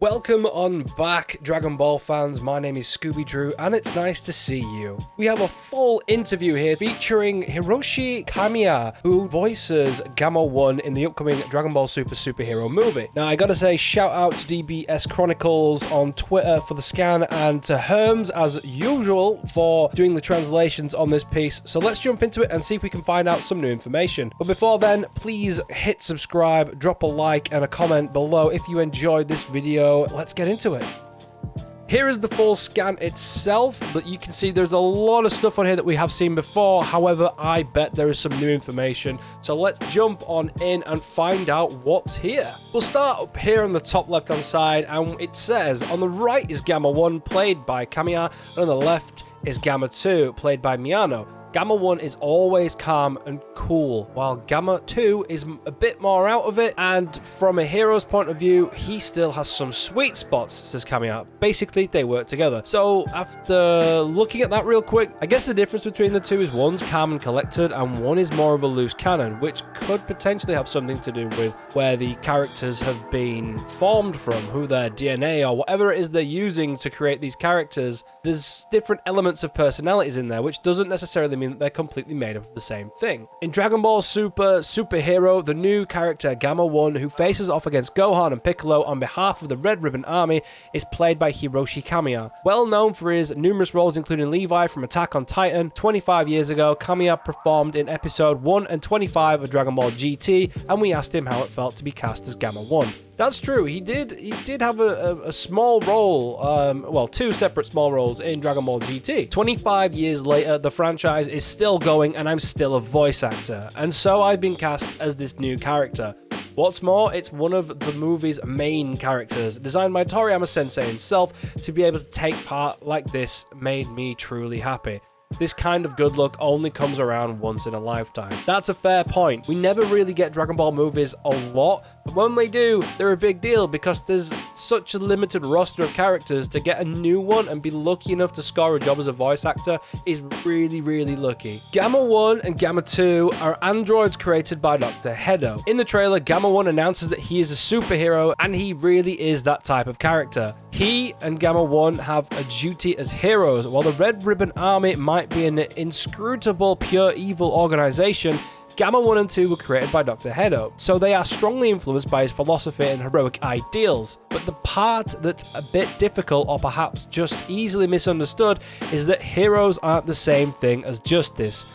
Welcome on back, Dragon Ball fans. My name is ScoobyDrue, and it's nice to see you. We have a full interview here featuring Hiroshi Kamiya, who voices Gamma 1 in the upcoming Dragon Ball Super superhero movie. Now, I gotta say, shout out to DBS Chronicles on Twitter for the scan, and to Herms, as usual, for doing the translations on this piece. So let's jump into it and see if we can find out some new information. But before then, please hit subscribe, drop a like, and a comment below if you enjoyed this video. Let's get into it. Here is the full scan itself, but you can see there's a lot of stuff on here that we have seen before. However, I bet there is some new information. So let's jump on in and find out what's here. We'll start up here on the top left-hand side, and it says on the right is Gamma 1, played by Kamiya, and on the left is Gamma 2, played by Miyano. Gamma 1 is always calm and cool, while Gamma 2 is a bit more out of it, and from a hero's point of view, he still has some sweet spots, says Kamiya. Basically, they work together. So, after looking at that real quick, I guess the difference between the two is one's calm and collected, and one is more of a loose cannon, which could potentially have something to do with where the characters have been formed from, who their DNA or whatever it is they're using to create these characters. There's different elements of personalities in there, which doesn't necessarily mean that they're completely made up of the same thing. In Dragon Ball Super Superhero, the new character Gamma 1, who faces off against Gohan and Piccolo on behalf of the Red Ribbon Army, is played by Hiroshi Kamiya. Well known for his numerous roles including Levi from Attack on Titan. 25 years ago, Kamiya performed in episode 1 and 25 of Dragon Ball GT, and we asked him how it felt to be cast as Gamma 1. That's true. He did have a small role, well, two separate small roles in Dragon Ball GT. 25 years later, the franchise is still going, and I'm still a voice actor. And so I've been cast as this new character. What's more, it's one of the movie's main characters, designed by Toriyama Sensei himself. To be able to take part like this made me truly happy. This kind of good luck only comes around once in a lifetime. That's a fair point. We never really get Dragon Ball movies a lot, but when they do, they're a big deal because there's such a limited roster of characters. To get a new one and be lucky enough to score a job as a voice actor is really, really lucky. Gamma 1 and Gamma 2 are androids created by Dr. Hedo. In the trailer, Gamma 1 announces that he is a superhero, and he really is that type of character. He and Gamma 1 have a duty as heroes, while the Red Ribbon Army might be an inscrutable, pure evil organization. Gamma 1 and 2 were created by Dr. Hedo, so they are strongly influenced by his philosophy and heroic ideals. But the part that's a bit difficult, or perhaps just easily misunderstood, is that heroes aren't the same thing as justice.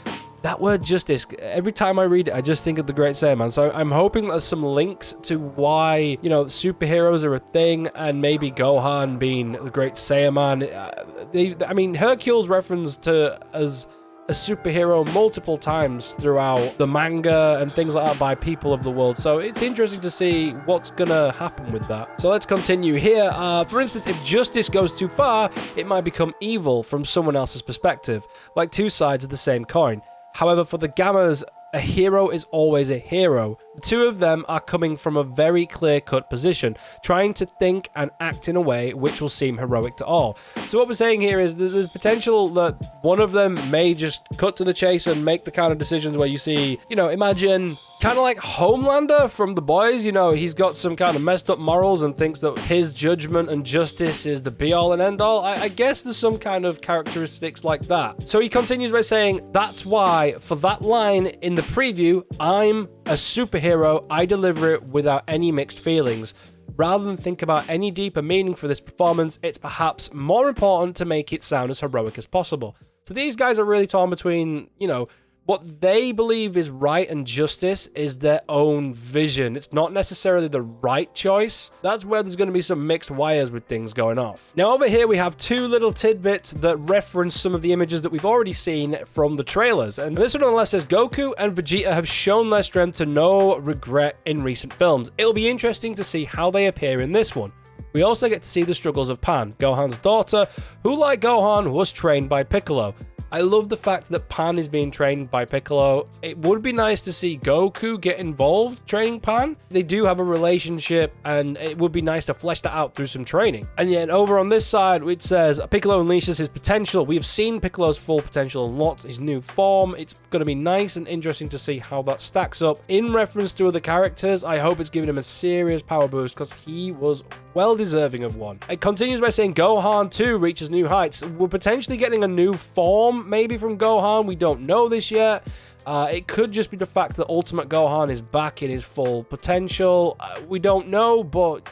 That word justice, every time I read it, I just think of the Great Saiyaman. So I'm hoping there's some links to why, you know, superheroes are a thing, and maybe Gohan being the Great Saiyaman. I mean, Hercule's referenced to as a superhero multiple times throughout the manga and things like that by people of the world. So it's interesting to see what's gonna happen with that. So let's continue here. For instance, if justice goes too far, it might become evil from someone else's perspective, like two sides of the same coin. However, for the Gammas, a hero is always a hero. The two of them are coming from a very clear-cut position, trying to think and act in a way which will seem heroic to all. So what we're saying here is there's potential that one of them may just cut to the chase and make the kind of decisions where you see, you know, imagine kind of like Homelander from The Boys. You know, he's got some kind of messed up morals and thinks that his judgment and justice is the be-all and end-all. I guess there's some kind of characteristics like that. So he continues by saying, that's why, for that line in the preview, I'm a superhero, I deliver it without any mixed feelings. Rather than think about any deeper meaning for this performance, it's perhaps more important to make it sound as heroic as possible. So these guys are really torn between, you know, what they believe is right and justice is their own vision. It's not necessarily the right choice. That's where there's going to be some mixed wires with things going off. Now over here we have two little tidbits that reference some of the images that we've already seen from the trailers. And this one on the left says, Goku and Vegeta have shown their strength to no regret in recent films. It'll be interesting to see how they appear in this one. We also get to see the struggles of Pan, Gohan's daughter, who, like Gohan, was trained by Piccolo. I love the fact that Pan is being trained by Piccolo. It would be nice to see Goku get involved training Pan. They do have a relationship, and it would be nice to flesh that out through some training. And yet over on this side, it says Piccolo unleashes his potential. We have seen Piccolo's full potential unlocked, his new form. It's going to be nice and interesting to see how that stacks up in reference to other characters. I hope it's giving him a serious power boost because he was well deserving of one. It continues by saying Gohan too reaches new heights. We're potentially getting a new form maybe from Gohan. We don't know this yet. It could just be the fact that Ultimate Gohan is back in his full potential. We don't know, but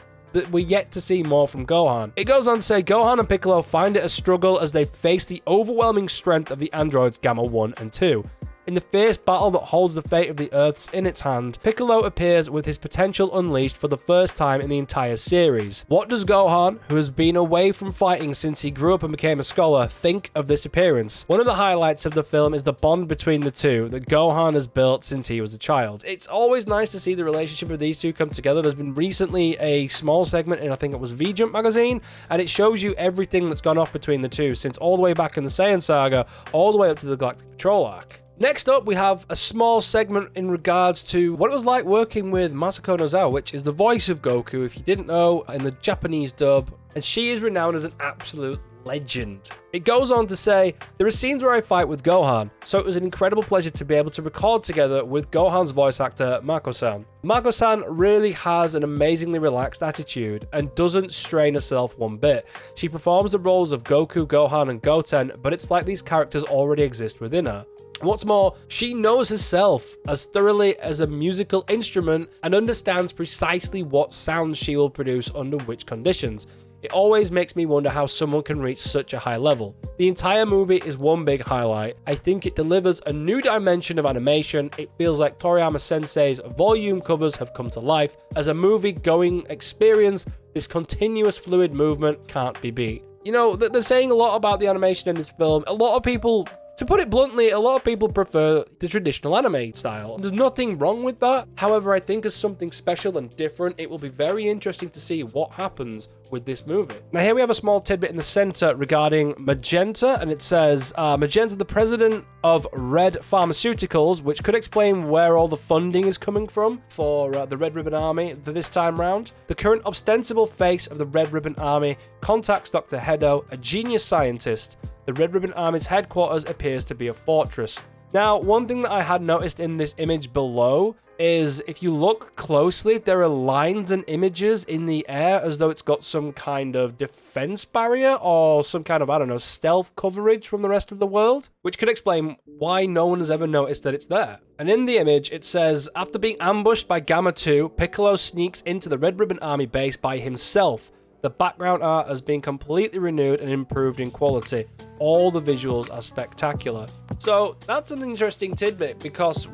we're yet to see more from Gohan. It goes on to say Gohan and Piccolo find it a struggle as they face the overwhelming strength of the androids Gamma 1 and 2. In the fierce battle that holds the fate of the Earths in its hand, Piccolo appears with his potential unleashed for the first time in the entire series. What does Gohan, who has been away from fighting since he grew up and became a scholar, think of this appearance? One of the highlights of the film is the bond between the two that Gohan has built since he was a child. It's always nice to see the relationship of these two come together. There's been recently a small segment in, I think it was V-Jump magazine, and it shows you everything that's gone off between the two since all the way back in the Saiyan saga, all the way up to the Galactic Patrol arc. Next up, we have a small segment in regards to what it was like working with Masako Nozawa, which is the voice of Goku, if you didn't know, in the Japanese dub, and she is renowned as an absolute legend. It goes on to say, there are scenes where I fight with Gohan, so it was an incredible pleasure to be able to record together with Gohan's voice actor, Mako-san. Mako-san really has an amazingly relaxed attitude and doesn't strain herself one bit. She performs the roles of Goku, Gohan, and Goten, but it's like these characters already exist within her. What's more, she knows herself as thoroughly as a musical instrument and understands precisely what sounds she will produce under which conditions. It always makes me wonder how someone can reach such a high level. The entire movie is one big highlight. I think it delivers a new dimension of animation. It feels like Toriyama Sensei's volume covers have come to life. As a movie-going experience, this continuous fluid movement can't be beat. You know, they're saying a lot about the animation in this film. A lot of people, to put it bluntly, a lot of people prefer the traditional anime style. There's nothing wrong with that. However, I think as something special and different, it will be very interesting to see what happens with this movie. Now here we have a small tidbit in the center regarding Magenta, and it says, Magenta, the president of Red Pharmaceuticals, which could explain where all the funding is coming from for the Red Ribbon Army this time round. The current ostensible face of the Red Ribbon Army contacts Dr. Hedo, a genius scientist. The Red Ribbon Army's headquarters appears to be a fortress. Now, one thing that I had noticed in this image below is if you look closely, there are lines and images in the air as though it's got some kind of defense barrier or some kind of, I don't know, stealth coverage from the rest of the world, which could explain why no one has ever noticed that it's there. And in the image, it says, after being ambushed by Gamma 2, Piccolo sneaks into the Red Ribbon Army base by himself. The background art has been completely renewed and improved in quality. All the visuals are spectacular. So that's an interesting tidbit because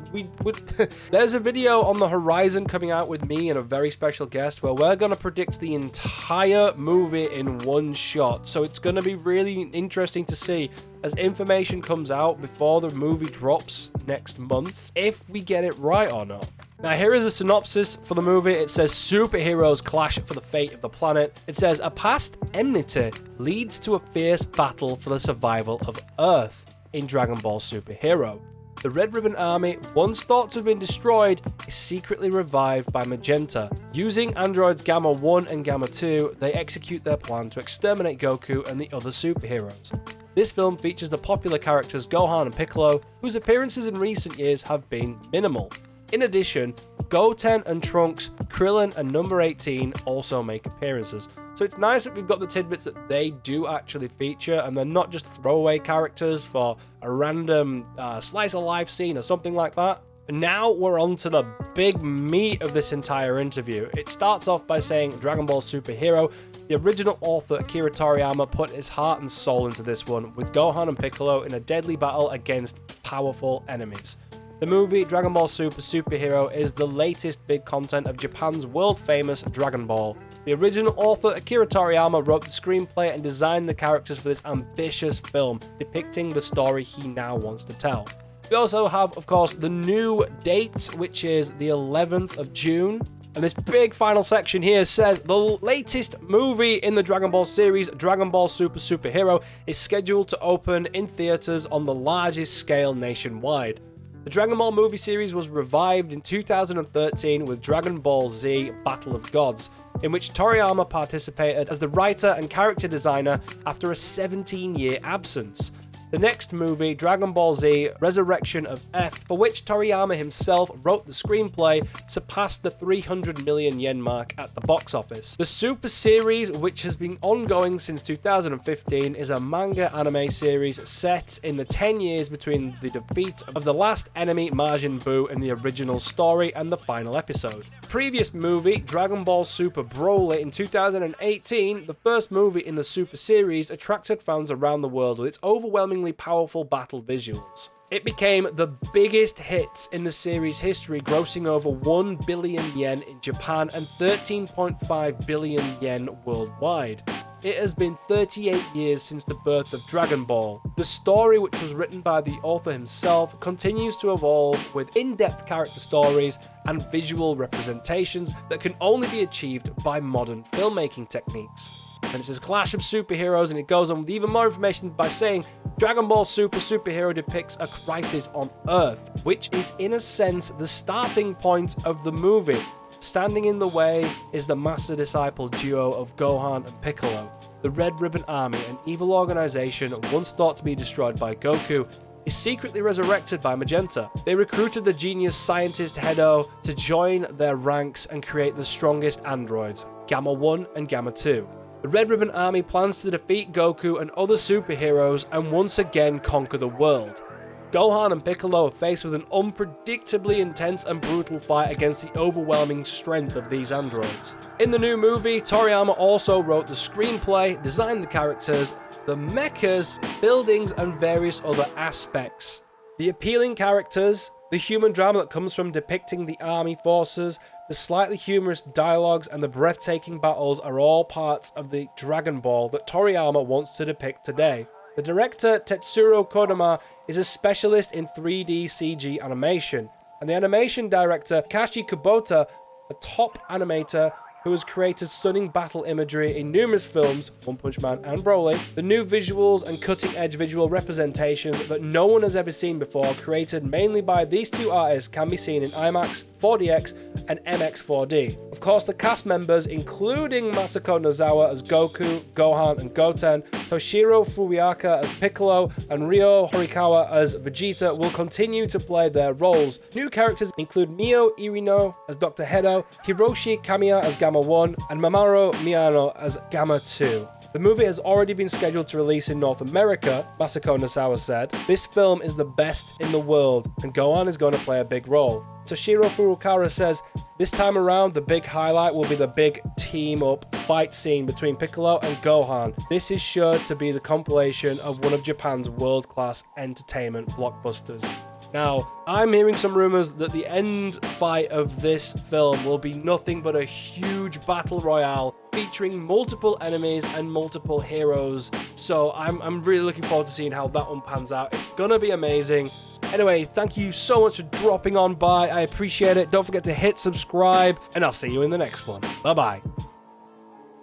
there's a video on the horizon coming out with me and a very special guest where we're going to predict the entire movie in one shot. So it's going to be really interesting to see as information comes out before the movie drops next month, if we get it right or not. Now here is a synopsis for the movie. It says superheroes clash for the fate of the planet. It says a past enmity leads to a fierce battle for the survival of Earth in Dragon Ball Super Hero. The Red Ribbon Army, once thought to have been destroyed, is secretly revived by Magenta. Using androids Gamma 1 and Gamma 2, they execute their plan to exterminate Goku and the other superheroes. This film features the popular characters Gohan and Piccolo, whose appearances in recent years have been minimal. In addition, Goten and Trunks, Krillin and Number 18 also make appearances. So it's nice that we've got the tidbits that they do actually feature and they're not just throwaway characters for a random slice of life scene or something like that. And now we're on to the big meat of this entire interview. It starts off by saying Dragon Ball Super Hero. The original author Akira Toriyama put his heart and soul into this one, with Gohan and Piccolo in a deadly battle against powerful enemies. The movie Dragon Ball Super Hero is the latest big content of Japan's world-famous Dragon Ball. The original author Akira Toriyama wrote the screenplay and designed the characters for this ambitious film, depicting the story he now wants to tell. We also have, of course, the new date, which is the 11th of June. And this big final section here says the latest movie in the Dragon Ball series, Dragon Ball Super Superhero, is scheduled to open in theaters on the largest scale nationwide. The Dragon Ball movie series was revived in 2013 with Dragon Ball Z Battle of Gods, in which Toriyama participated as the writer and character designer after a 17-year absence. The next movie, Dragon Ball Z Resurrection of F, for which Toriyama himself wrote the screenplay, surpassed the 300 million yen mark at the box office. The Super series, which has been ongoing since 2015, is a manga anime series set in the 10 years between the defeat of the last enemy Majin Buu in the original story and the final episode. Previous movie, Dragon Ball Super Broly in 2018, the first movie in the Super series, attracted fans around the world with its overwhelmingly powerful battle visuals. It became the biggest hit in the series history, grossing over 1 billion yen in Japan and 13.5 billion yen worldwide. It has been 38 years since the birth of Dragon Ball. The story, which was written by the author himself, continues to evolve with in-depth character stories and visual representations that can only be achieved by modern filmmaking techniques. And it says Clash of Superheroes, and it goes on with even more information by saying Dragon Ball Super Superhero depicts a crisis on Earth, which is in a sense the starting point of the movie. Standing in the way is the master-disciple duo of Gohan and Piccolo. The Red Ribbon Army, an evil organization once thought to be destroyed by Goku, is secretly resurrected by Magenta. They recruited the genius scientist Hedo to join their ranks and create the strongest androids, Gamma 1 and Gamma 2. The Red Ribbon Army plans to defeat Goku and other superheroes and once again conquer the world. Gohan and Piccolo are faced with an unpredictably intense and brutal fight against the overwhelming strength of these androids. In the new movie, Toriyama also wrote the screenplay, designed the characters, the mechas, buildings, and various other aspects. The appealing characters, the human drama that comes from depicting the army forces, the slightly humorous dialogues, and the breathtaking battles are all parts of the Dragon Ball that Toriyama wants to depict today. The director, Tetsuro Kodama, is a specialist in 3D CG animation, and the animation director, Kashi Kubota, a top animator who has created stunning battle imagery in numerous films, One Punch Man and Broly. The new visuals and cutting-edge visual representations that no one has ever seen before, created mainly by these two artists, can be seen in IMAX, 4DX, and MX4D. Of course, the cast members, including Masako Nozawa as Goku, Gohan, and Goten, Toshiro Furuakawa as Piccolo, and Ryo Horikawa as Vegeta, will continue to play their roles. New characters include Mio Irino as Dr. Hedo, Hiroshi Kamiya as Gamma 1, and Mamoru Miyano as Gamma 2. The movie has already been scheduled to release in North America, Masako Nozawa said. This film is the best in the world, and Gohan is going to play a big role. Toshiro Furuakawa says, this time around, the big highlight will be the big team-up fight scene between Piccolo and Gohan. This is sure to be the compilation of one of Japan's world-class entertainment blockbusters. Now, I'm hearing some rumors that the end fight of this film will be nothing but a huge battle royale featuring multiple enemies and multiple heroes. So I'm really looking forward to seeing how that one pans out. It's gonna be amazing. Anyway, thank you so much for dropping on by. I appreciate it. Don't forget to hit subscribe, and I'll see you in the next one. Bye-bye.